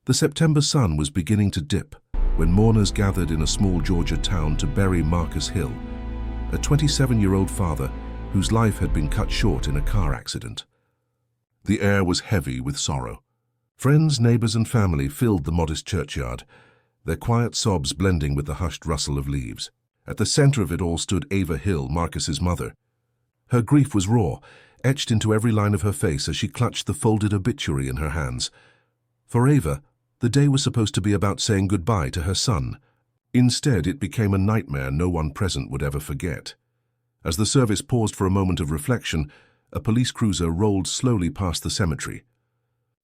The September sun was beginning to dip when mourners gathered in a small Georgia town to bury Marcus Hill, a 27-year-old father whose life had been cut short in a car accident. The air was heavy with sorrow. Friends, neighbors, and family filled the modest churchyard, their quiet sobs blending with the hushed rustle of leaves. At the center of it all stood Ava Hill, Marcus's mother. Her grief was raw, etched into every line of her face as she clutched the folded obituary in her hands. For Ava, the day was supposed to be about saying goodbye to her son. Instead, it became a nightmare no one present would ever forget. As the service paused for a moment of reflection, a police cruiser rolled slowly past the cemetery.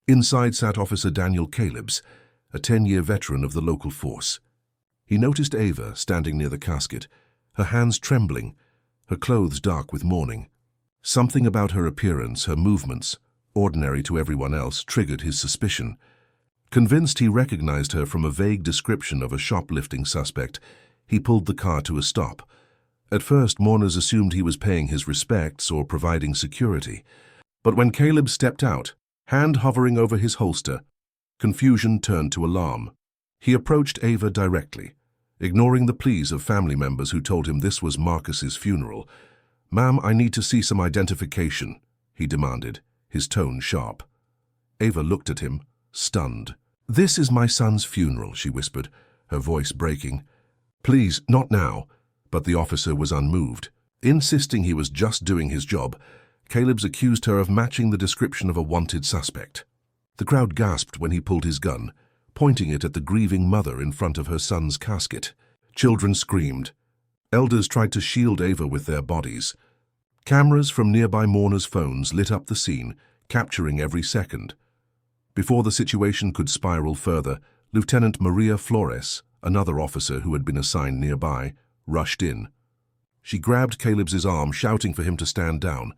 Inside sat Officer Daniel Calebs, a 10-year veteran of the local force. He noticed Ava standing near the casket, her hands trembling, her clothes dark with mourning. Something about her appearance, her movements, ordinary to everyone else, triggered his suspicion. Convinced he recognized her from a vague description of a shoplifting suspect, he pulled the car to a stop. At first, mourners assumed he was paying his respects or providing security. But when Caleb stepped out, hand hovering over his holster, confusion turned to alarm. He approached Ava directly, ignoring the pleas of family members who told him this was Marcus's funeral. "Ma'am, I need to see some identification," he demanded, his tone sharp. Ava looked at him, stunned. "This is my son's funeral," she whispered, her voice breaking. "Please, not now." But the officer was unmoved. Insisting he was just doing his job, Calebs accused her of matching the description of a wanted suspect. The crowd gasped when he pulled his gun, pointing it at the grieving mother in front of her son's casket. Children screamed. Elders tried to shield Ava with their bodies. Cameras from nearby mourners' phones lit up the scene, capturing every second. Before the situation could spiral further, Lieutenant Maria Flores, another officer who had been assigned nearby, rushed in. She grabbed Caleb's arm, shouting for him to stand down.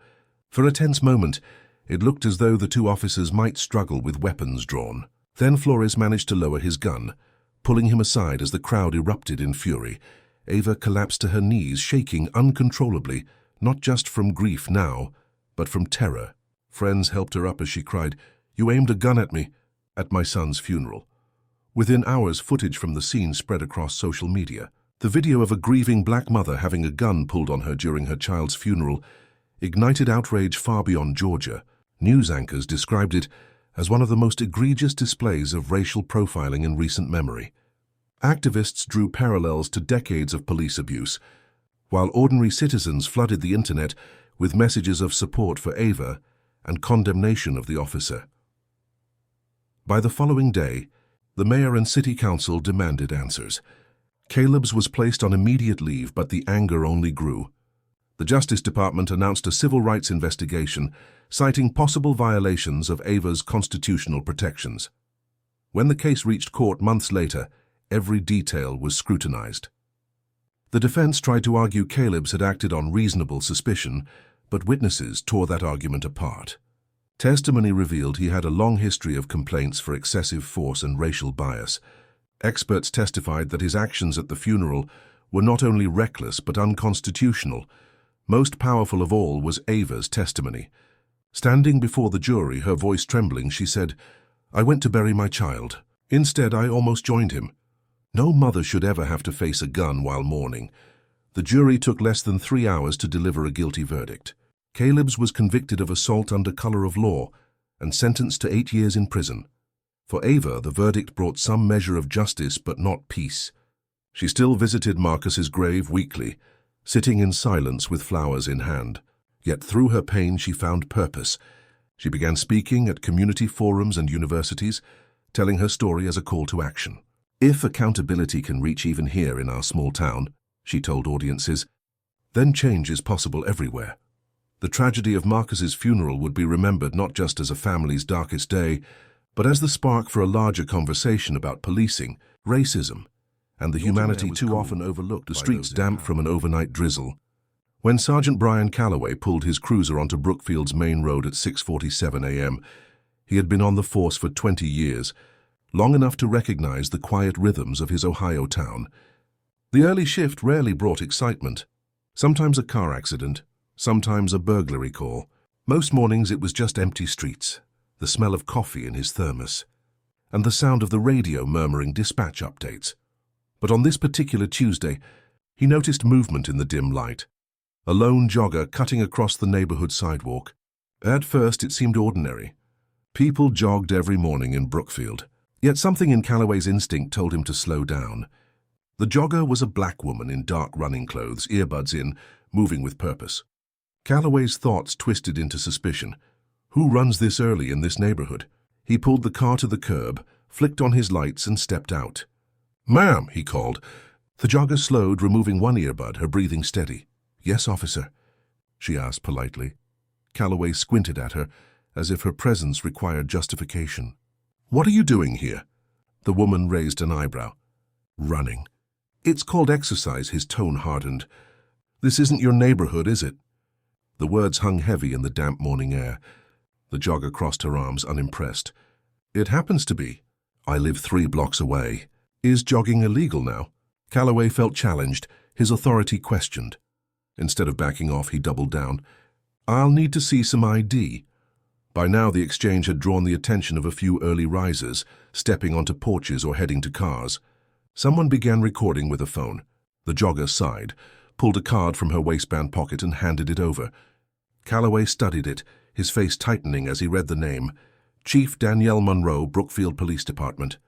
For a tense moment, it looked as though the two officers might struggle with weapons drawn. Then Flores managed to lower his gun, pulling him aside as the crowd erupted in fury. Ava collapsed to her knees, shaking uncontrollably, not just from grief now, but from terror. Friends helped her up as she cried, "You aimed a gun at me," at my son's funeral. Within hours, footage from the scene spread across social media. The video of a grieving black mother having a gun pulled on her during her child's funeral ignited outrage far beyond Georgia. News anchors described it as one of the most egregious displays of racial profiling in recent memory. Activists drew parallels to decades of police abuse, while ordinary citizens flooded the internet with messages of support for Ava and condemnation of the officer. By the following day, the mayor and city council demanded answers. Caleb's was placed on immediate leave, but the anger only grew. The Justice Department announced a civil rights investigation, citing possible violations of Ava's constitutional protections. When the case reached court months later, every detail was scrutinized. The defense tried to argue Caleb's had acted on reasonable suspicion, but witnesses tore that argument apart. Testimony revealed he had a long history of complaints for excessive force and racial bias. Experts testified that his actions at the funeral were not only reckless but unconstitutional. Most powerful of all was Ava's testimony. Standing before the jury, her voice trembling, she said, "I went to bury my child. Instead, I almost joined him." No mother should ever have to face a gun while mourning. The jury took less than 3 hours to deliver a guilty verdict. Caleb's was convicted of assault under color of law and sentenced to 8 years in prison. For Ava, the verdict brought some measure of justice but not peace. She still visited Marcus's grave weekly, sitting in silence with flowers in hand. Yet through her pain she found purpose. She began speaking at community forums and universities, telling her story as a call to action. "If accountability can reach even here in our small town," she told audiences, "then change is possible everywhere." The tragedy of Marcus's funeral would be remembered not just as a family's darkest day, but as the spark for a larger conversation about policing, racism, and the humanity too often overlooked, the streets damp from an overnight drizzle. When Sergeant Brian Calloway pulled his cruiser onto Brookfield's main road at 6:47 a.m., he had been on the force for 20 years, long enough to recognize the quiet rhythms of his Ohio town. The early shift rarely brought excitement. Sometimes a car accident, sometimes a burglary call. Most mornings it was just empty streets, the smell of coffee in his thermos. and the sound of the radio murmuring dispatch updates. But on this particular Tuesday, he noticed movement in the dim light. A lone jogger cutting across the neighborhood sidewalk. At first, it seemed ordinary. People jogged every morning in Brookfield. Yet something in Calloway's instinct told him to slow down. The jogger was a black woman in dark running clothes, earbuds in, moving with purpose. Calloway's thoughts twisted into suspicion. Who runs this early in this neighborhood? He pulled the car to the curb, flicked on his lights, and stepped out. "Ma'am," he called. The jogger slowed, removing one earbud, her breathing steady. "Yes, officer?" she asked politely. Calloway squinted at her, as if her presence required justification. "What are you doing here?" The woman raised an eyebrow. "Running." "It's called exercise," his tone hardened. "This isn't your neighborhood, is it?" The words hung heavy in the damp morning air. The jogger crossed her arms, unimpressed. "It happens to be. I live 3 blocks away. Is jogging illegal now?" Calloway felt challenged, his authority questioned. Instead of backing off, he doubled down. "I'll need to see some ID." By now, the exchange had drawn the attention of a few early risers, stepping onto porches or heading to cars. Someone began recording with a phone. The jogger sighed, pulled a card from her waistband pocket and handed it over. Calloway studied it, his face tightening as he read the name, Chief Danielle Monroe, Brookfield Police Department.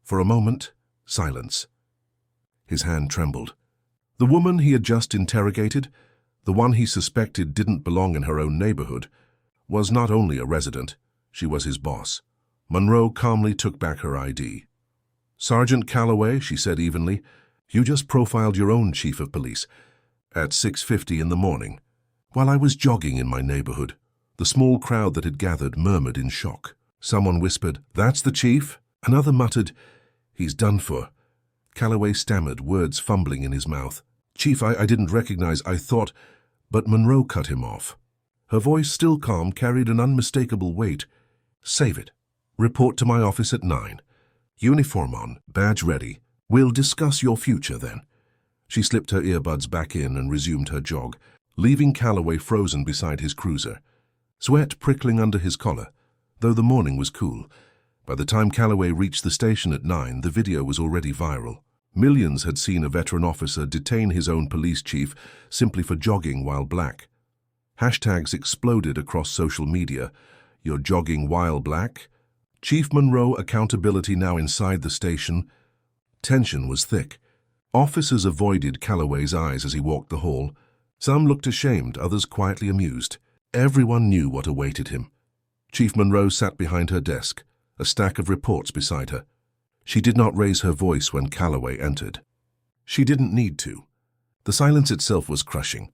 For a moment, silence. His hand trembled. The woman he had just interrogated, the one he suspected didn't belong in her own neighborhood, was not only a resident, she was his boss. Monroe calmly took back her ID. "Sergeant Calloway," she said evenly, "you just profiled your own chief of police at 6:50 in the morning, while I was jogging in my neighborhood." The small crowd that had gathered murmured in shock. Someone whispered, "That's the chief?" Another muttered, "He's done for." Calloway stammered, words fumbling in his mouth. "Chief, I didn't recognize, I thought—" But Monroe cut him off. Her voice, still calm, carried an unmistakable weight. "Save it. Report to my office at 9. Uniform on, badge ready. We'll discuss your future then." She slipped her earbuds back in and resumed her jog, leaving Calloway frozen beside his cruiser, sweat prickling under his collar, though the morning was cool. By the time Calloway reached the station at 9, the video was already viral. Millions had seen a veteran officer detain his own police chief simply for jogging while black. Hashtags exploded across social media. "You're jogging while black?" "Chief Monroe accountability now inside the station." Tension was thick. Officers avoided Calloway's eyes as he walked the hall. Some looked ashamed, others quietly amused. Everyone knew what awaited him. Chief Monroe sat behind her desk, a stack of reports beside her. She did not raise her voice when Calloway entered. She didn't need to. The silence itself was crushing.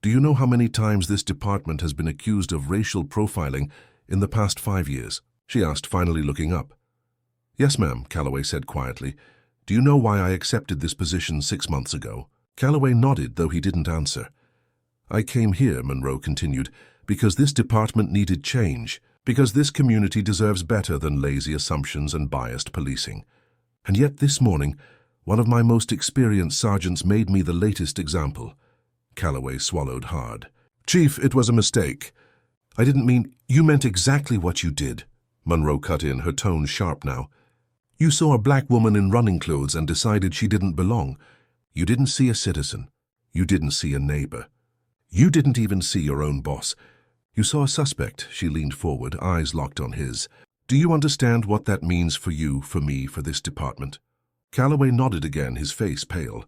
"Do you know how many times this department has been accused of racial profiling in the past 5 years?" she asked, finally looking up. "Yes, ma'am," Calloway said quietly. "Do you know why I accepted this position 6 months ago?" Calloway nodded, though he didn't answer. "I came here," Monroe continued, "because this department needed change, because this community deserves better than lazy assumptions and biased policing. And yet this morning, one of my most experienced sergeants made me the latest example." Calloway swallowed hard. "Chief, it was a mistake. I didn't mean—" "You meant exactly what you did," Monroe cut in, her tone sharp now. "You saw a black woman in running clothes and decided she didn't belong. You didn't see a citizen. You didn't see a neighbor. You didn't even see your own boss. You saw a suspect." She leaned forward, eyes locked on his. "Do you understand what that means for you, for me, for this department?" Calloway nodded again, his face pale.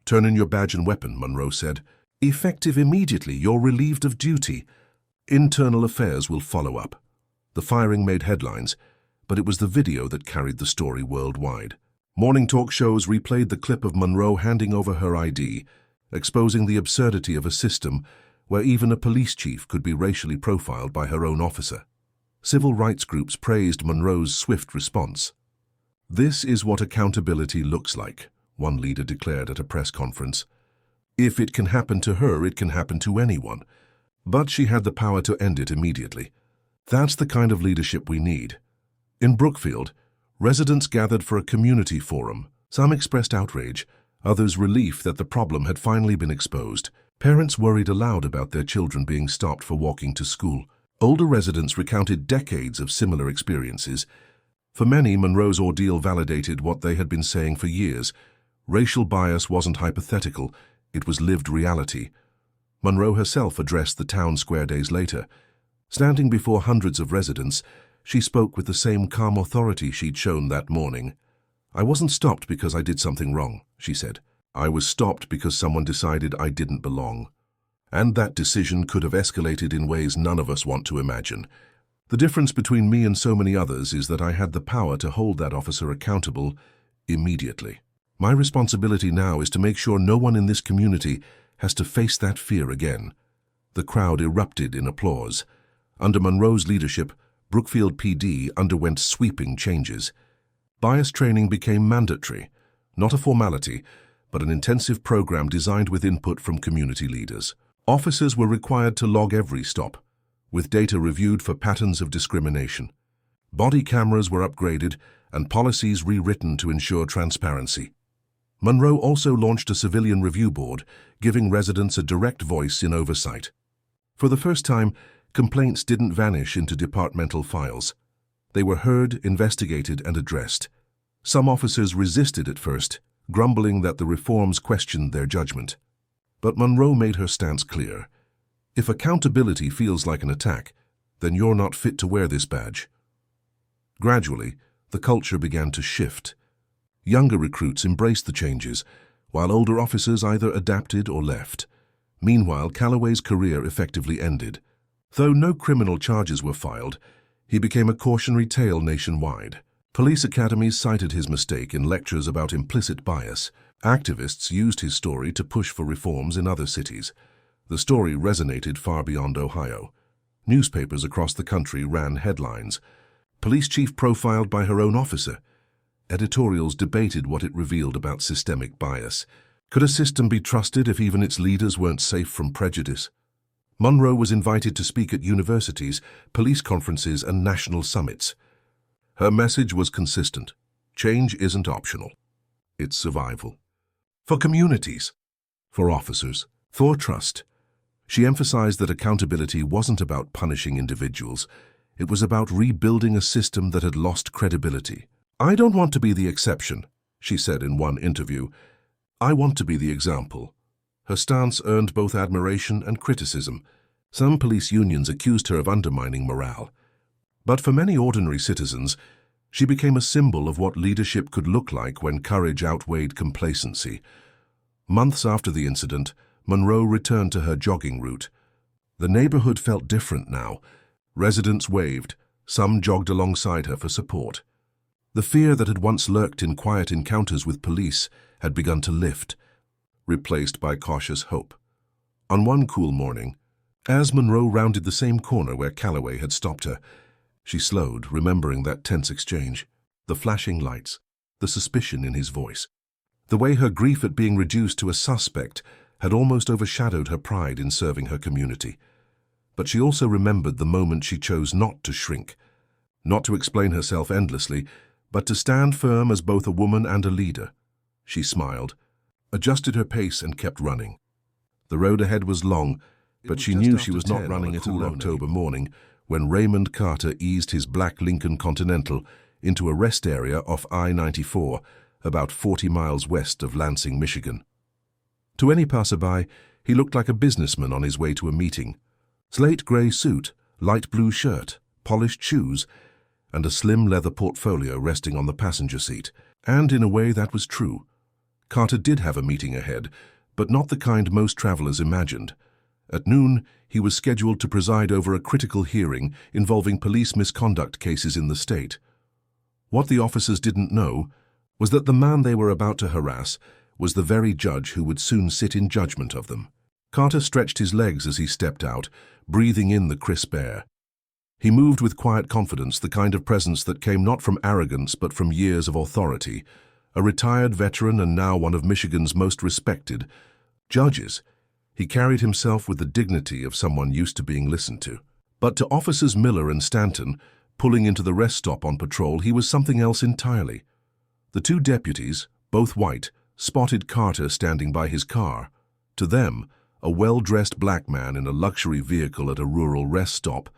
"Turn in your badge and weapon," Monroe said. "Effective immediately. You're relieved of duty. Internal affairs will follow up." The firing made headlines, but it was the video that carried the story worldwide. Morning talk shows replayed the clip of Monroe handing over her ID, exposing the absurdity of a system where even a police chief could be racially profiled by her own officer. Civil rights groups praised Monroe's swift response. "This is what accountability looks like," one leader declared at a press conference. "If it can happen to her, it can happen to anyone." But she had the power to end it immediately. That's the kind of leadership we need. In Brookfield, residents gathered for a community forum. Some expressed outrage, others relief that the problem had finally been exposed. Parents worried aloud about their children being stopped for walking to school. Older residents recounted decades of similar experiences. For many, Monroe's ordeal validated what they had been saying for years. Racial bias wasn't hypothetical, it was lived reality. Monroe herself addressed the town square days later. Standing before hundreds of residents, she spoke with the same calm authority she'd shown that morning. "I wasn't stopped because I did something wrong," she said. "I was stopped because someone decided I didn't belong." And that decision could have escalated in ways none of us want to imagine. The difference between me and so many others is that I had the power to hold that officer accountable immediately. My responsibility now is to make sure no one in this community has to face that fear again. The crowd erupted in applause. Under Monroe's leadership, Brookfield PD underwent sweeping changes. Bias training became mandatory, not a formality, but an intensive program designed with input from community leaders. Officers were required to log every stop, with data reviewed for patterns of discrimination. Body cameras were upgraded and policies rewritten to ensure transparency. Monroe also launched a civilian review board, giving residents a direct voice in oversight. For the first time, complaints didn't vanish into departmental files. They were heard, investigated, and addressed. Some officers resisted at first, grumbling that the reforms questioned their judgment. But Monroe made her stance clear. If accountability feels like an attack, then you're not fit to wear this badge. Gradually, the culture began to shift. Younger recruits embraced the changes, while older officers either adapted or left. Meanwhile, Calloway's career effectively ended. Though no criminal charges were filed, he became a cautionary tale nationwide. Police academies cited his mistake in lectures about implicit bias. Activists used his story to push for reforms in other cities. The story resonated far beyond Ohio. Newspapers across the country ran headlines. Police chief profiled by her own officer. Editorials debated what it revealed about systemic bias. Could a system be trusted if even its leaders weren't safe from prejudice? Monroe was invited to speak at universities, police conferences, and national summits. Her message was consistent. Change isn't optional. It's survival. For communities, for officers, for trust. She emphasized that accountability wasn't about punishing individuals. It was about rebuilding a system that had lost credibility. "I don't want to be the exception," she said in one interview. "I want to be the example." Her stance earned both admiration and criticism. Some police unions accused her of undermining morale. But for many ordinary citizens, she became a symbol of what leadership could look like when courage outweighed complacency. Months after the incident, Monroe returned to her jogging route. The neighborhood felt different now. Residents waved. Some jogged alongside her for support. The fear that had once lurked in quiet encounters with police had begun to lift, replaced by cautious hope. On one cool morning, as Monroe rounded the same corner where Calloway had stopped her, she slowed, remembering that tense exchange, the flashing lights, the suspicion in his voice. The way her grief at being reduced to a suspect had almost overshadowed her pride in serving her community. But she also remembered the moment she chose not to shrink, not to explain herself endlessly, but to stand firm as both a woman and a leader. She smiled, adjusted her pace, and kept running. The road ahead was long, but she knew she was not running it alone. October morning, when Raymond Carter eased his black Lincoln Continental into a rest area off I-94, about 40 miles west of Lansing, Michigan. To any passerby, he looked like a businessman on his way to a meeting. Slate gray suit, light blue shirt, polished shoes, and a slim leather portfolio resting on the passenger seat. And in a way that was true. Carter did have a meeting ahead, but not the kind most travelers imagined. At noon, he was scheduled to preside over a critical hearing involving police misconduct cases in the state. What the officers didn't know was that the man they were about to harass was the very judge who would soon sit in judgment of them. Carter stretched his legs as he stepped out, breathing in the crisp air. He moved with quiet confidence, the kind of presence that came not from arrogance but from years of authority. A retired veteran and now one of Michigan's most respected judges, he carried himself with the dignity of someone used to being listened to. But to Officers Miller and Stanton, pulling into the rest stop on patrol, he was something else entirely. The two deputies, both white, spotted Carter standing by his car. To them, a well-dressed black man in a luxury vehicle at a rural rest stop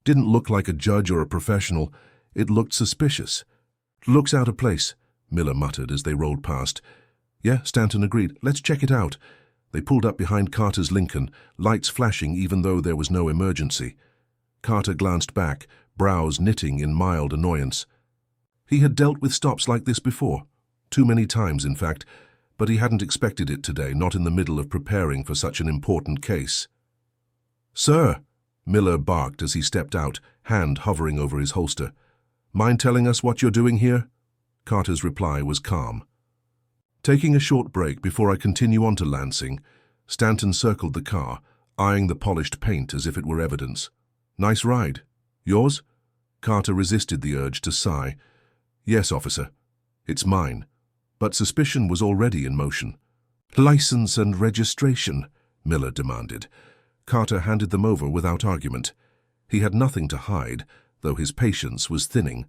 didn't look like a judge or a professional. It looked suspicious. "Looks out of place," Miller muttered as they rolled past. "Yeah," Stanton agreed. "Let's check it out." They pulled up behind Carter's Lincoln, lights flashing even though there was no emergency. Carter glanced back, brows knitting in mild annoyance. He had dealt with stops like this before. Too many times, in fact, but he hadn't expected it today, not in the middle of preparing for such an important case. "Sir," Miller barked as he stepped out, hand hovering over his holster. "Mind telling us what you're doing here?" Carter's reply was calm. Taking a short break before I continue on to Lansing, Stanton circled the car, eyeing the polished paint as if it were evidence. "Nice ride. Yours?" Carter resisted the urge to sigh. "Yes, officer. It's mine." But suspicion was already in motion. "License and registration," Miller demanded. Carter handed them over without argument. He had nothing to hide, though his patience was thinning.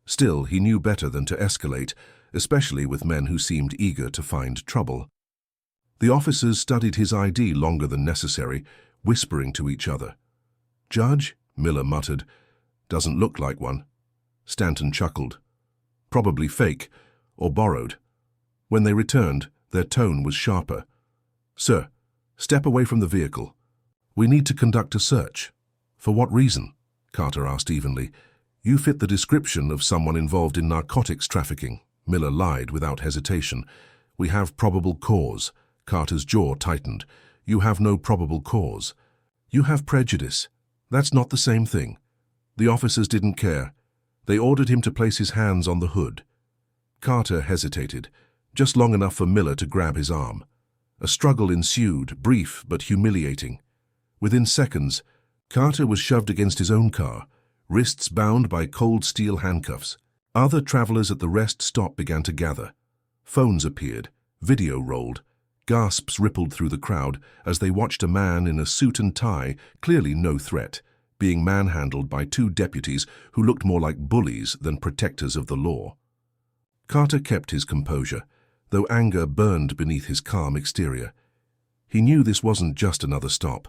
Still, he knew better than to escalate, especially with men who seemed eager to find trouble. The officers studied his ID longer than necessary, whispering to each other. "Judge?" Miller muttered. "Doesn't look like one." Stanton chuckled. "Probably fake, or borrowed." When they returned, their tone was sharper. "Sir, step away from the vehicle. We need to conduct a search." "For what reason?" Carter asked evenly. "You fit the description of someone involved in narcotics trafficking." Miller lied without hesitation. "We have probable cause." Carter's jaw tightened. "You have no probable cause. You have prejudice. That's not the same thing." The officers didn't care. They ordered him to place his hands on the hood. Carter hesitated, just long enough for Miller to grab his arm. A struggle ensued, brief but humiliating. Within seconds, Carter was shoved against his own car, wrists bound by cold steel handcuffs. Other travelers at the rest stop began to gather. Phones appeared, video rolled. Gasps rippled through the crowd as they watched a man in a suit and tie, clearly no threat, being manhandled by two deputies who looked more like bullies than protectors of the law. Carter kept his composure, though anger burned beneath his calm exterior. He knew this wasn't just another stop.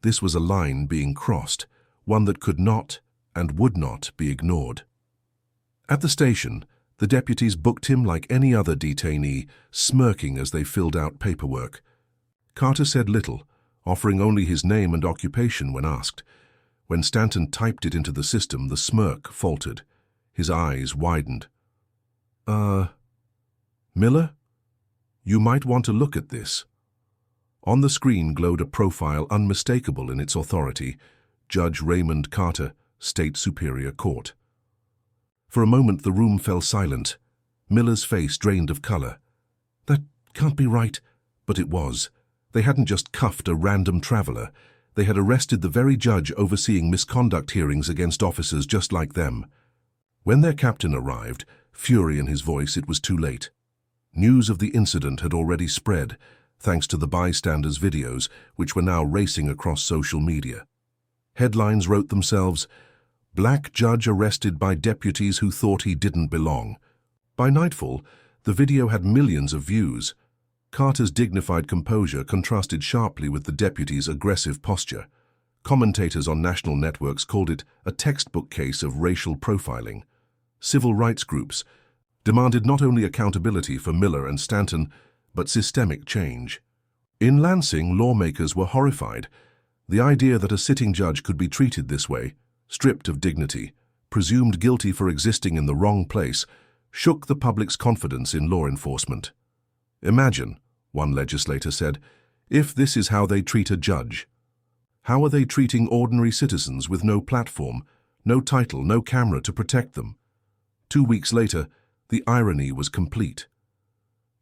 This was a line being crossed, one that could not and would not be ignored. At the station, the deputies booked him like any other detainee, smirking as they filled out paperwork. Carter said little, offering only his name and occupation when asked. When Stanton typed it into the system, the smirk faltered. His eyes widened. Miller? You might want to look at this." On the screen glowed a profile unmistakable in its authority, Judge Raymond Carter, State Superior Court. For a moment the room fell silent, Miller's face drained of color. That can't be right, but it was. They hadn't just cuffed a random traveler. They had arrested the very judge overseeing misconduct hearings against officers just like them. When their captain arrived, fury in his voice, it was too late. News of the incident had already spread, thanks to the bystanders' videos, which were now racing across social media. Headlines wrote themselves, "Black judge arrested by deputies who thought he didn't belong." By nightfall, the video had millions of views. Carter's dignified composure contrasted sharply with the deputies' aggressive posture. Commentators on national networks called it a textbook case of racial profiling. Civil rights groups demanded not only accountability for Miller and Stanton, but systemic change. In Lansing, lawmakers were horrified. The idea that a sitting judge could be treated this way, stripped of dignity, presumed guilty for existing in the wrong place, shook the public's confidence in law enforcement. "Imagine," one legislator said, "if this is how they treat a judge. How are they treating ordinary citizens with no platform, no title, no camera to protect them?" 2 weeks later, the irony was complete.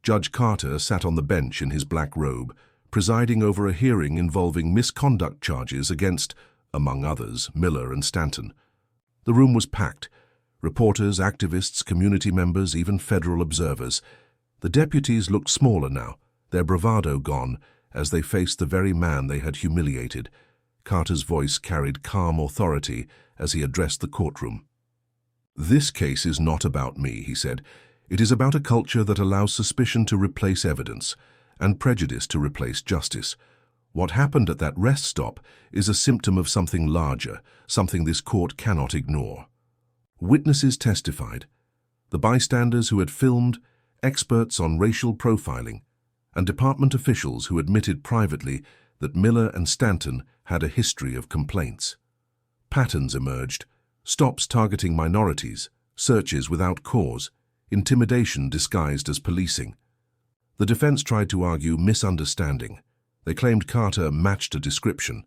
Judge Carter sat on the bench in his black robe, presiding over a hearing involving misconduct charges against, among others, Miller and Stanton. The room was packed. Reporters, activists, community members, even federal observers. The deputies looked smaller now, their bravado gone, as they faced the very man they had humiliated. Carter's voice carried calm authority as he addressed the courtroom. "This case is not about me," he said. "It is about a culture that allows suspicion to replace evidence and prejudice to replace justice. What happened at that rest stop is a symptom of something larger, something this court cannot ignore." Witnesses testified. The bystanders who had filmed, experts on racial profiling, and department officials who admitted privately that Miller and Stanton had a history of complaints. Patterns emerged: stops targeting minorities, searches without cause, intimidation disguised as policing. The defense tried to argue misunderstanding. They claimed Carter matched a description,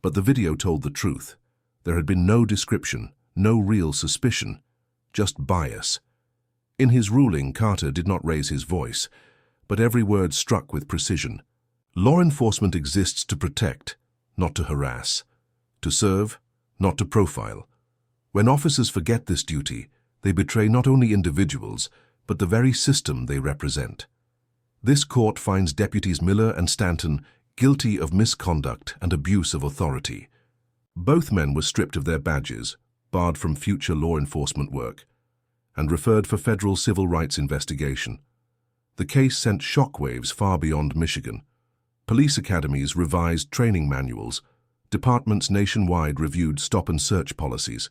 but the video told the truth. There had been no description, no real suspicion, just bias. In his ruling, Carter did not raise his voice, but every word struck with precision. Law enforcement exists to protect, not to harass, to serve, not to profile. When officers forget this duty, they betray not only individuals, but the very system they represent. This court finds Deputies Miller and Stanton guilty of misconduct and abuse of authority. Both men were stripped of their badges, barred from future law enforcement work, and referred for federal civil rights investigation. The case sent shockwaves far beyond Michigan. Police academies revised training manuals. Departments nationwide reviewed stop-and-search policies.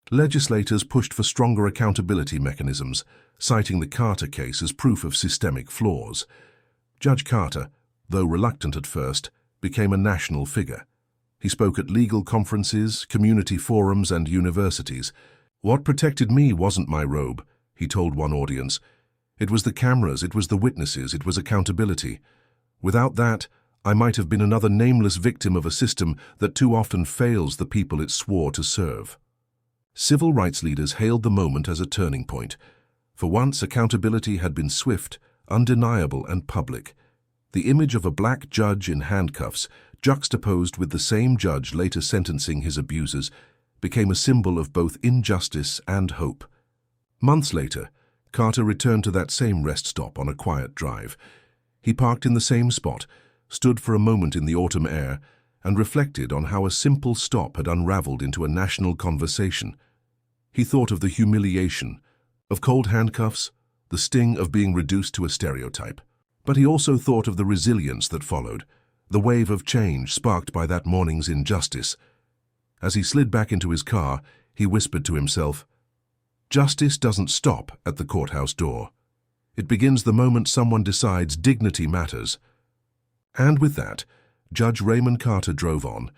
Legislators pushed for stronger accountability mechanisms, citing the Carter case as proof of systemic flaws. Judge Carter, though reluctant at first, became a national figure. He spoke at legal conferences, community forums, and universities. "What protected me wasn't my robe," he told one audience. "It was the cameras, it was the witnesses, it was accountability. Without that, I might have been another nameless victim of a system that too often fails the people it swore to serve." Civil rights leaders hailed the moment as a turning point. For once, accountability had been swift, undeniable, and public. The image of a black judge in handcuffs, juxtaposed with the same judge later sentencing his abusers, became a symbol of both injustice and hope. Months later, Carter returned to that same rest stop on a quiet drive. He parked in the same spot, stood for a moment in the autumn air, and reflected on how a simple stop had unraveled into a national conversation. He thought of the humiliation, of cold handcuffs, the sting of being reduced to a stereotype. But he also thought of the resilience that followed, the wave of change sparked by that morning's injustice. As he slid back into his car, he whispered to himself, "Justice doesn't stop at the courthouse door. It begins the moment someone decides dignity matters." And with that, Judge Raymond Carter drove on,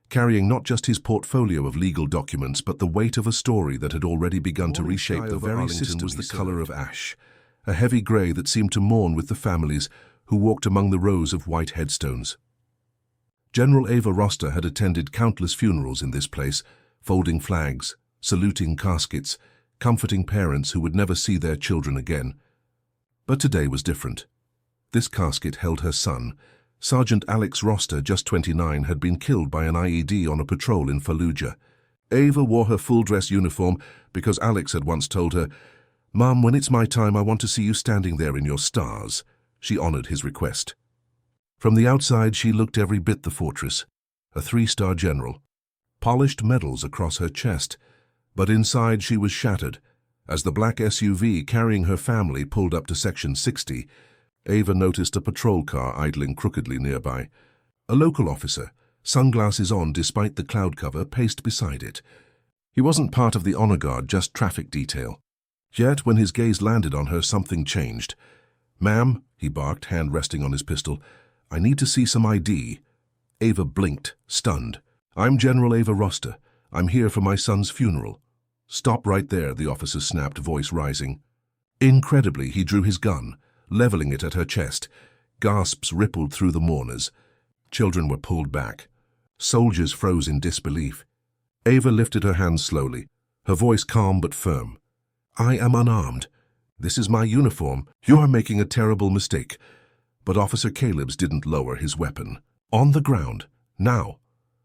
carrying not just his portfolio of legal documents, but the weight of a story that had already begun to reshape the very system. Was the color of ash, a heavy gray that seemed to mourn with the families who walked among the rows of white headstones. General Ava Roster had attended countless funerals in this place, folding flags, saluting caskets, comforting parents who would never see their children again. But today was different. This casket held her son. Sergeant Alex Roster, just 29, had been killed by an IED on a patrol in Fallujah. Ava wore her full-dress uniform because Alex had once told her, "Mom, when it's my time, I want to see you standing there in your stars." She honored his request. From the outside, she looked every bit the fortress, a 3-star general. Polished medals across her chest, but inside she was shattered. As the black SUV carrying her family pulled up to Section 60, Ava noticed a patrol car idling crookedly nearby. A local officer, sunglasses on despite the cloud cover, paced beside it. He wasn't part of the honor guard, just traffic detail. Yet, when his gaze landed on her, something changed. "Ma'am," he barked, hand resting on his pistol, "I need to see some ID." Ava blinked, stunned. "I'm General Ava Roster. I'm here for my son's funeral." "Stop right there," the officer snapped, voice rising. Incredibly, he drew his gun, leveling it at her chest. Gasps rippled through the mourners. Children were pulled back. Soldiers froze in disbelief. Ava lifted her hands slowly, her voice calm but firm. "I am unarmed. This is my uniform. You are making a terrible mistake." But Officer Caleb's didn't lower his weapon. On the ground, now.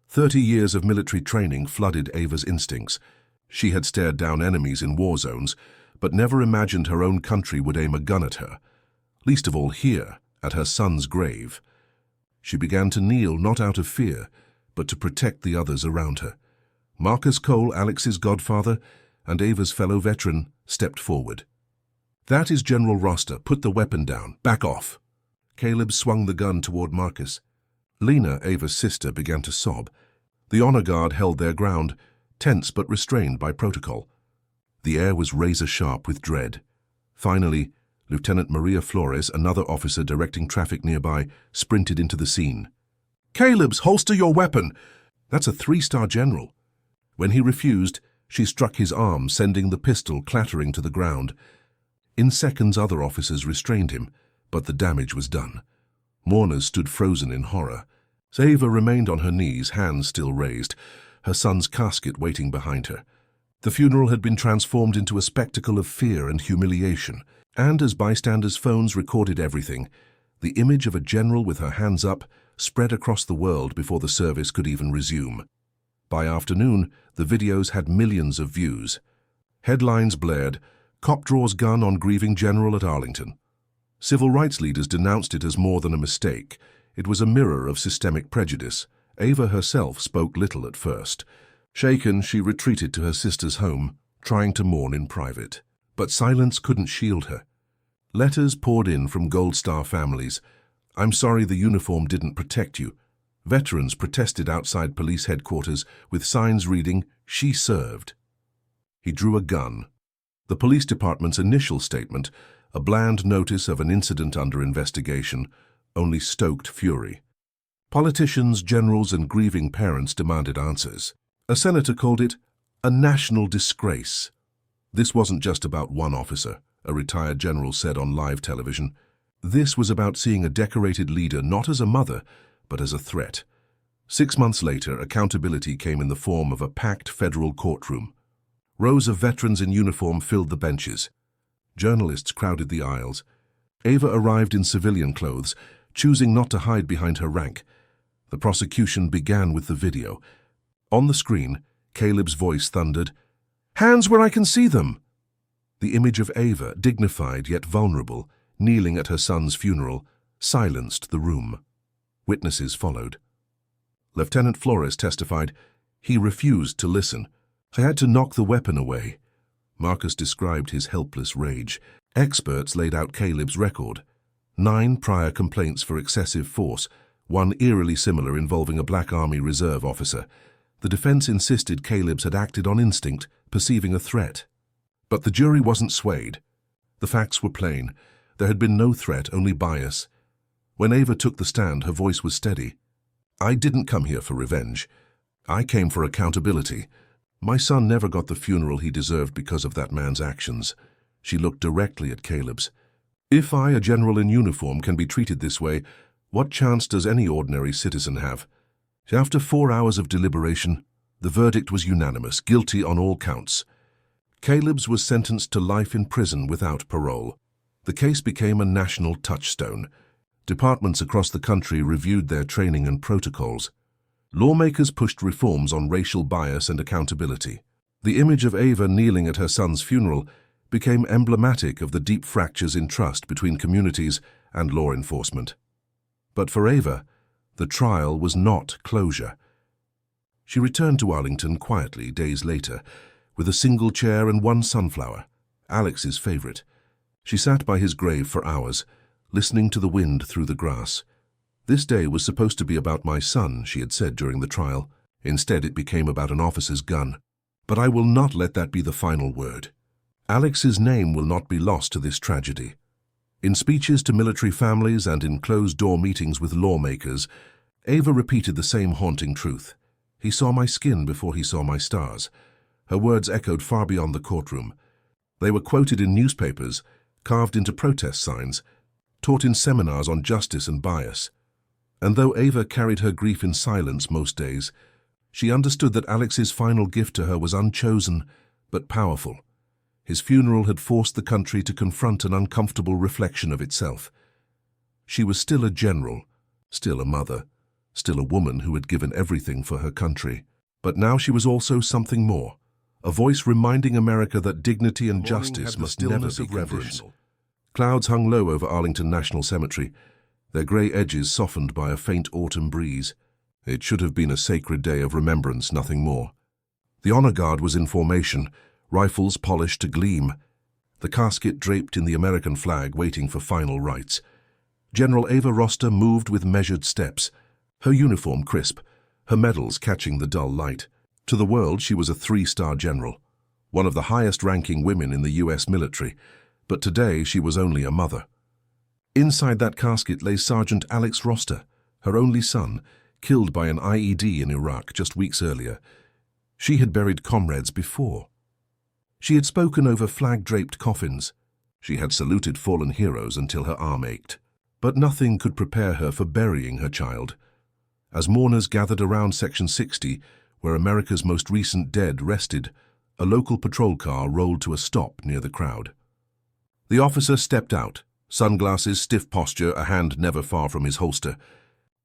30 years of military training flooded Ava's instincts. She had stared down enemies in war zones, but never imagined her own country would aim a gun at her. Least of all here, at her son's grave. She began to kneel not out of fear, but to protect the others around her. Marcus Cole, Alex's godfather, and Ava's fellow veteran, stepped forward. "That is General Roster. Put the weapon down. Back off." Caleb swung the gun toward Marcus. Lena, Ava's sister, began to sob. The honor guard held their ground, tense but restrained by protocol. The air was razor-sharp with dread. Finally, Lieutenant Maria Flores, another officer directing traffic nearby, sprinted into the scene. "Caleb's, holster your weapon!" That's a 3-star general. When he refused, she struck his arm, sending the pistol clattering to the ground. In seconds, other officers restrained him, but the damage was done. Mourners stood frozen in horror. Ava remained on her knees, hands still raised, her son's casket waiting behind her. The funeral had been transformed into a spectacle of fear and humiliation, and as bystanders' phones recorded everything, the image of a general with her hands up spread across the world before the service could even resume. By afternoon, the videos had millions of views. Headlines blared, "Cop draws gun on grieving general at Arlington." Civil rights leaders denounced it as more than a mistake. It was a mirror of systemic prejudice. Ava herself spoke little at first. Shaken, she retreated to her sister's home, trying to mourn in private. But silence couldn't shield her. Letters poured in from Gold Star families. "I'm sorry the uniform didn't protect you." Veterans protested outside police headquarters with signs reading, "She served." He drew a gun. The police department's initial statement, a bland notice of an incident under investigation, only stoked fury. Politicians, generals, and grieving parents demanded answers. A senator called it a national disgrace. This wasn't just about one officer, a retired general said on live television. This was about seeing a decorated leader not as a mother, but as a threat. 6 months later, accountability came in the form of a packed federal courtroom. Rows of veterans in uniform filled the benches. Journalists crowded the aisles. Ava arrived in civilian clothes, choosing not to hide behind her rank. The prosecution began with the video. On the screen, Caleb's voice thundered, "Hands where I can see them!" The image of Ava, dignified yet vulnerable, kneeling at her son's funeral, silenced the room. Witnesses followed. Lieutenant Flores testified, "He refused to listen. I had to knock the weapon away." Marcus described his helpless rage. Experts laid out Caleb's record. 9 prior complaints for excessive force, one eerily similar involving a Black Army Reserve officer. The defense insisted Caleb's had acted on instinct, perceiving a threat. But the jury wasn't swayed. The facts were plain. There had been no threat, only bias. When Ava took the stand, her voice was steady. "I didn't come here for revenge. I came for accountability. My son never got the funeral he deserved because of that man's actions." She looked directly at Caleb's. "If I, a general in uniform, can be treated this way, what chance does any ordinary citizen have?" After 4 hours of deliberation, the verdict was unanimous, guilty on all counts. Caleb's was sentenced to life in prison without parole. The case became a national touchstone. Departments across the country reviewed their training and protocols. Lawmakers pushed reforms on racial bias and accountability. The image of Ava kneeling at her son's funeral became emblematic of the deep fractures in trust between communities and law enforcement. But for Ava, the trial was not closure. She returned to Arlington quietly days later, with a single chair and one sunflower, Alex's favorite. She sat by his grave for hours, listening to the wind through the grass. "This day was supposed to be about my son," she had said during the trial. Instead, it became about an officer's gun. "But I will not let that be the final word. Alex's name will not be lost to this tragedy." In speeches to military families and in closed-door meetings with lawmakers, Ava repeated the same haunting truth. "He saw my skin before he saw my stars." Her words echoed far beyond the courtroom. They were quoted in newspapers, carved into protest signs, taught in seminars on justice and bias. And though Ava carried her grief in silence most days, she understood that Alex's final gift to her was unchosen but powerful. His funeral had forced the country to confront an uncomfortable reflection of itself. She was still a general, still a mother, still a woman who had given everything for her country. But now she was also something more, a voice reminding America that dignity and justice must never be conditional. Clouds hung low over Arlington National Cemetery, their grey edges softened by a faint autumn breeze. It should have been a sacred day of remembrance, nothing more. The honor guard was in formation, rifles polished to gleam, the casket draped in the American flag waiting for final rites. General Ava Roster moved with measured steps, her uniform crisp, her medals catching the dull light. To the world, she was a 3-star general. one of the highest-ranking women in the US military, but today she was only a mother. Inside that casket lay Sergeant Alex Roster, her only son, killed by an IED in Iraq just weeks earlier. She had buried comrades before. She had spoken over flag-draped coffins. She had saluted fallen heroes until her arm ached. But nothing could prepare her for burying her child. As mourners gathered around Section 60, where America's most recent dead rested, a local patrol car rolled to a stop near the crowd. The officer stepped out, sunglasses, stiff posture, a hand never far from his holster.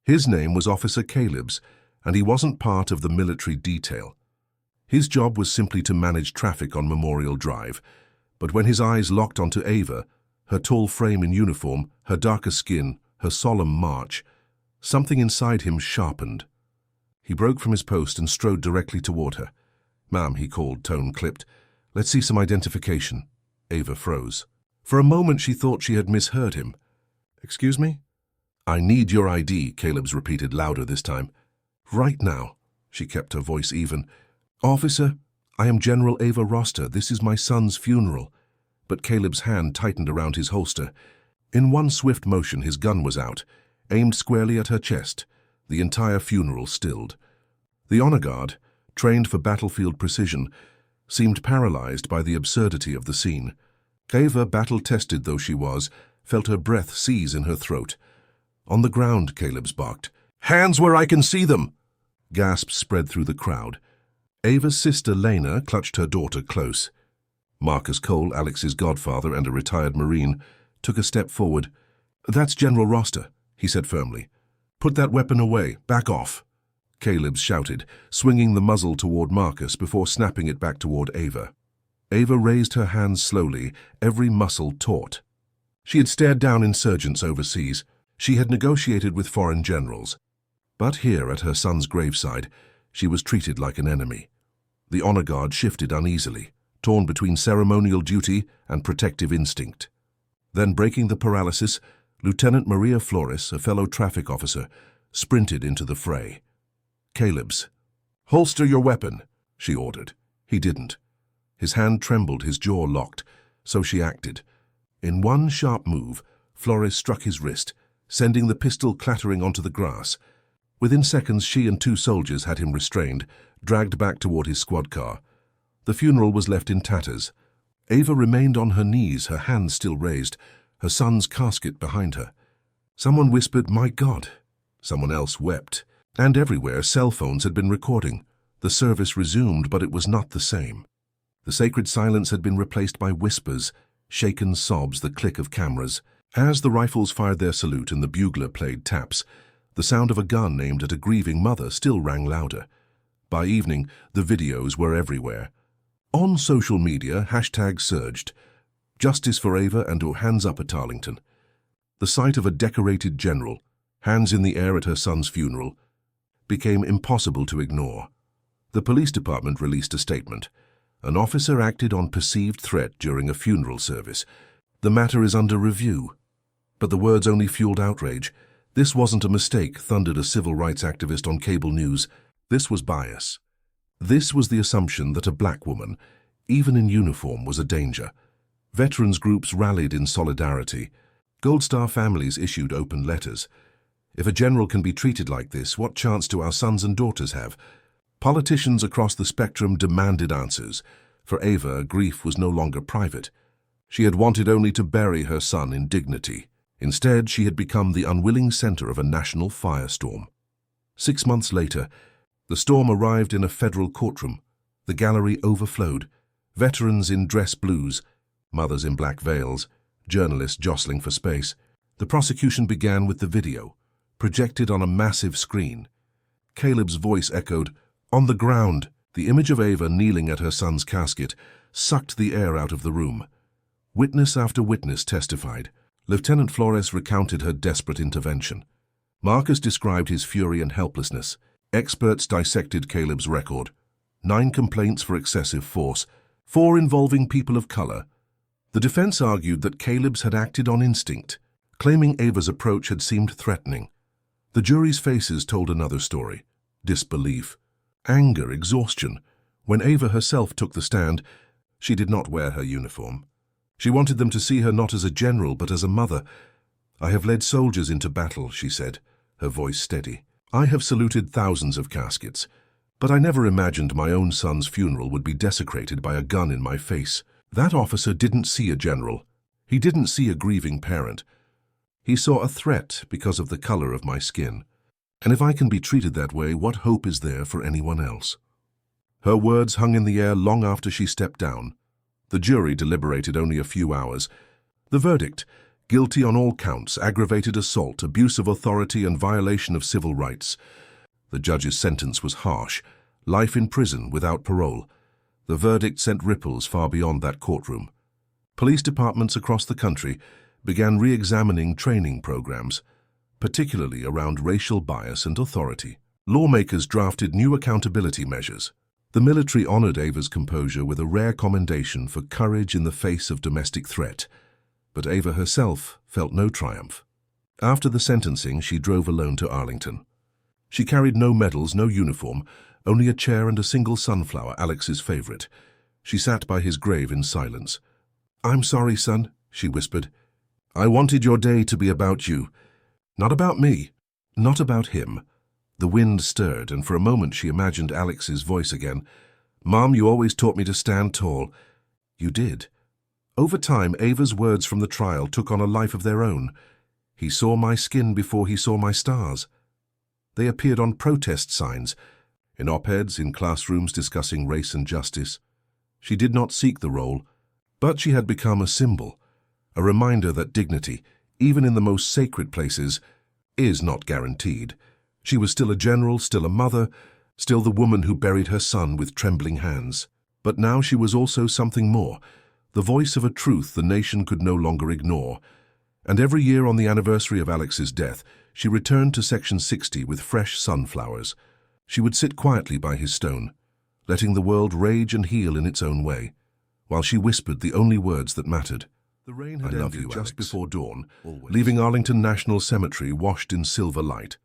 His name was Officer Caleb's, and he wasn't part of the military detail. His job was simply to manage traffic on Memorial Drive, but when his eyes locked onto Ava, her tall frame in uniform, her darker skin, her solemn march, something inside him sharpened. He broke from his post and strode directly toward her. "Ma'am," he called, tone clipped. "Let's see some identification." Ava froze. For a moment she thought she had misheard him. "Excuse me?" "I need your ID," Caleb's repeated louder this time. "Right now." She kept her voice even. "Officer, I am General Ava Roster. This is my son's funeral." But Caleb's hand tightened around his holster. In one swift motion his gun was out, aimed squarely at her chest. The entire funeral stilled. The honor guard, trained for battlefield precision, seemed paralyzed by the absurdity of the scene. Ava, battle-tested though she was, felt her breath seize in her throat. "On the ground," Caleb's barked. "Hands where I can see them!" Gasps spread through the crowd. Ava's sister, Lena, clutched her daughter close. Marcus Cole, Alex's godfather and a retired Marine, took a step forward. "That's General Roster," he said firmly. "Put that weapon away. Back off." Caleb shouted, swinging the muzzle toward Marcus before snapping it back toward Ava. Ava raised her hands slowly, every muscle taut. She had stared down insurgents overseas. She had negotiated with foreign generals. But here, at her son's graveside, she was treated like an enemy. The honor guard shifted uneasily, torn between ceremonial duty and protective instinct. Then, breaking the paralysis, Lieutenant Maria Flores, a fellow traffic officer, sprinted into the fray. "Caleb's. Holster your weapon," she ordered. He didn't. His hand trembled, his jaw locked, so she acted. In one sharp move, Flores struck his wrist, sending the pistol clattering onto the grass. Within seconds, she and two soldiers had him restrained, dragged back toward his squad car. The funeral was left in tatters. Ava remained on her knees, her hands still raised, her son's casket behind her. Someone whispered, "My God." Someone else wept. And everywhere, cell phones had been recording. The service resumed, but it was not the same. The sacred silence had been replaced by whispers, shaken sobs, the click of cameras. As the rifles fired their salute and the bugler played taps, the sound of a gun aimed at a grieving mother still rang louder. By evening, the videos were everywhere. On social media, hashtags surged. Justice for Ava and hands up at Arlington. The sight of a decorated general, hands in the air at her son's funeral, became impossible to ignore. The police department released a statement. An officer acted on perceived threat during a funeral service. The matter is under review. But the words only fueled outrage. This wasn't a mistake, thundered a civil rights activist on cable news. This was bias. This was the assumption that a black woman, even in uniform, was a danger. Veterans groups rallied in solidarity. Gold Star families issued open letters. If a general can be treated like this, what chance do our sons and daughters have? Politicians across the spectrum demanded answers. For Ava, grief was no longer private. She had wanted only to bury her son in dignity. Instead, she had become the unwilling center of a national firestorm. 6 months later, the storm arrived in a federal courtroom. The gallery overflowed. Veterans in dress blues, mothers in black veils, journalists jostling for space. The prosecution began with the video, projected on a massive screen. Caleb's voice echoed, "On the ground." The image of Ava kneeling at her son's casket sucked the air out of the room. Witness after witness testified. Lieutenant Flores recounted her desperate intervention. Marcus described his fury and helplessness. Experts dissected Caleb's record. 9 complaints for excessive force, 4 involving people of color. The defense argued that Caleb's had acted on instinct, claiming Ava's approach had seemed threatening. The jury's faces told another story: disbelief, anger, exhaustion. When Ava herself took the stand, She did not wear her uniform. She wanted them to see her not as a general, but as a mother. "I have led soldiers into battle," she said, her voice steady. "I have saluted thousands of caskets, but I never imagined my own son's funeral would be desecrated by a gun in my face." That officer didn't see a general. He didn't see a grieving parent. He saw a threat because of the color of my skin. And if I can be treated that way, what hope is there for anyone else? Her words hung in the air long after she stepped down. The jury deliberated only a few hours. The verdict: guilty on all counts, aggravated assault, abuse of authority, and violation of civil rights. The judge's sentence was harsh: life in prison without parole. The verdict sent ripples far beyond that courtroom. Police departments across the country began re-examining training programs, particularly around racial bias and authority. Lawmakers drafted new accountability measures. The military honored Ava's composure with a rare commendation for courage in the face of domestic threat, but Ava herself felt no triumph. After the sentencing, she drove alone to Arlington. She carried no medals, no uniform, only a chair and a single sunflower, Alex's favorite. She sat by his grave in silence. "I'm sorry, son," she whispered. "I wanted your day to be about you. Not about me, not about him." The wind stirred, and for a moment she imagined Alex's voice again. "Mom, you always taught me to stand tall." "You did." Over time, Ava's words from the trial took on a life of their own. "He saw my skin before he saw my stars." They appeared on protest signs, in op-eds, in classrooms discussing race and justice. She did not seek the role, but she had become a symbol, a reminder that dignity, even in the most sacred places, is not guaranteed. She was still a general, still a mother, still the woman who buried her son with trembling hands. But now she was also something more, the voice of a truth the nation could no longer ignore. And every year on the anniversary of Alex's death, she returned to Section 60 with fresh sunflowers. She would sit quietly by his stone, letting the world rage and heal in its own way, while she whispered the only words that mattered. The rain had ended just before dawn, leaving Arlington National Cemetery washed in silver light.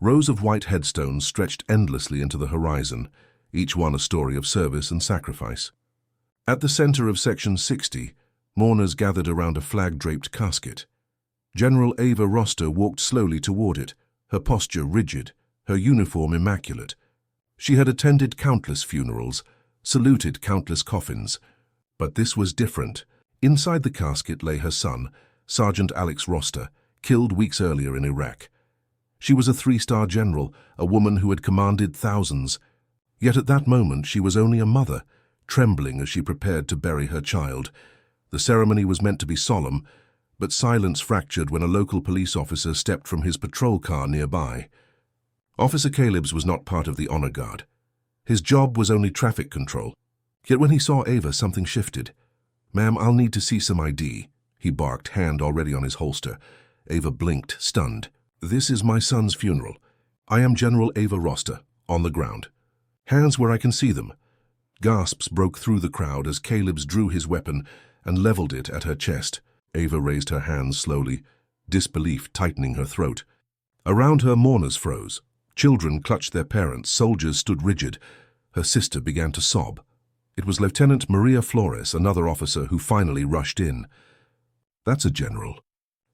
Rows of white headstones stretched endlessly into the horizon, each one a story of service and sacrifice. At the center of Section 60, mourners gathered around a flag-draped casket. General Ava Roster walked slowly toward it, her posture rigid, her uniform immaculate. She had attended countless funerals, saluted countless coffins, but this was different. Inside the casket lay her son, Sergeant Alex Roster, killed weeks earlier in Iraq. She was a 3-star general, a woman who had commanded thousands. Yet at that moment she was only a mother, trembling as she prepared to bury her child. The ceremony was meant to be solemn, but silence fractured when a local police officer stepped from his patrol car nearby. Officer Caleb's was not part of the honor guard. His job was only traffic control. Yet when he saw Ava, something shifted. "Ma'am, I'll need to see some ID," he barked, hand already on his holster. Ava blinked, stunned. "This is my son's funeral. I am General Ava Roster, on the ground." "Hands where I can see them." Gasps broke through the crowd as Caleb's drew his weapon and leveled it at her chest. Ava raised her hands slowly, disbelief tightening her throat. Around her, mourners froze. Children clutched their parents, soldiers stood rigid. Her sister began to sob. It was Lieutenant Maria Flores, another officer, who finally rushed in. "That's a general,"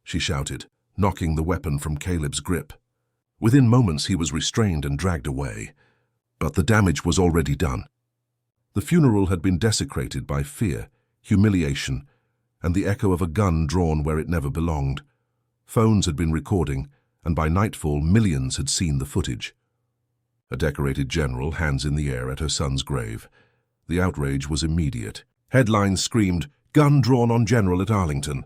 she shouted, knocking the weapon from Caleb's grip. Within moments he was restrained and dragged away. But the damage was already done. The funeral had been desecrated by fear, humiliation, and the echo of a gun drawn where it never belonged. Phones had been recording, and by nightfall millions had seen the footage. A decorated general, hands in the air, at her son's grave. The outrage was immediate. Headlines screamed, "Gun drawn on general at Arlington."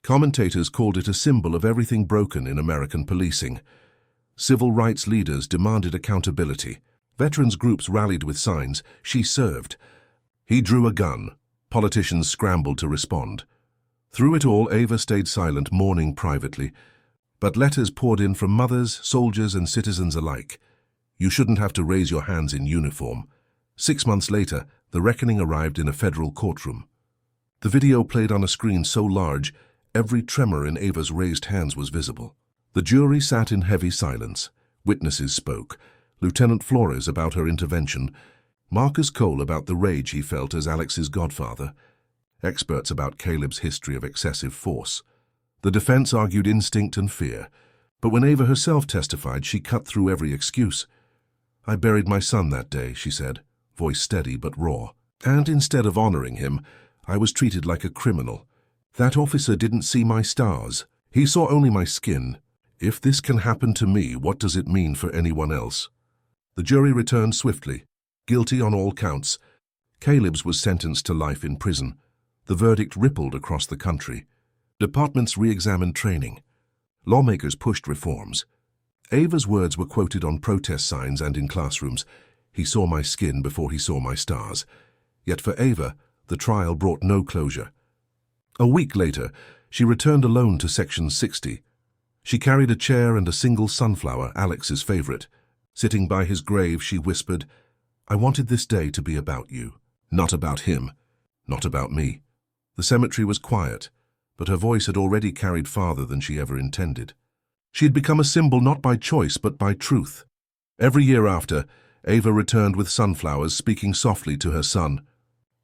Commentators called it a symbol of everything broken in American policing. Civil rights leaders demanded accountability. Veterans groups rallied with signs, "She served." He drew a gun. Politicians scrambled to respond. Through it all, Ava stayed silent, mourning privately. But letters poured in from mothers, soldiers, and citizens alike. "You shouldn't have to raise your hands in uniform." 6 months later, the reckoning arrived in a federal courtroom. The video played on a screen so large, every tremor in Ava's raised hands was visible. The jury sat in heavy silence. Witnesses spoke. Lieutenant Flores about her intervention. Marcus Cole about the rage he felt as Alex's godfather. Experts about Caleb's history of excessive force. The defense argued instinct and fear, but when Ava herself testified, she cut through every excuse. "I buried my son that day," she said, voice steady but raw. "And instead of honoring him, I was treated like a criminal. That officer didn't see my stars. He saw only my skin. If this can happen to me, what does it mean for anyone else?" The jury returned swiftly, guilty on all counts. Caleb's was sentenced to life in prison. The verdict rippled across the country. Departments re-examined training. Lawmakers pushed reforms. Ava's words were quoted on protest signs and in classrooms. "He saw my skin before he saw my stars." Yet for Ava, the trial brought no closure. A week later, she returned alone to Section 60. She carried a chair and a single sunflower, Alex's favorite. Sitting by his grave, she whispered, "I wanted this day to be about you, not about him, not about me." The cemetery was quiet, but her voice had already carried farther than she ever intended. She had become a symbol not by choice but by truth. Every year after, Ava returned with sunflowers, speaking softly to her son.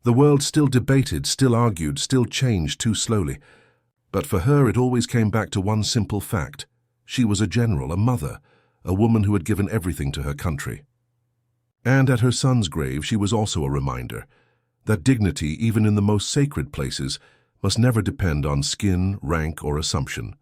The world still debated, still argued, still changed too slowly. But for her it always came back to one simple fact. She was a general, a mother, a woman who had given everything to her country. And at her son's grave she was also a reminder that dignity, even in the most sacred places, must never depend on skin, rank, or assumption.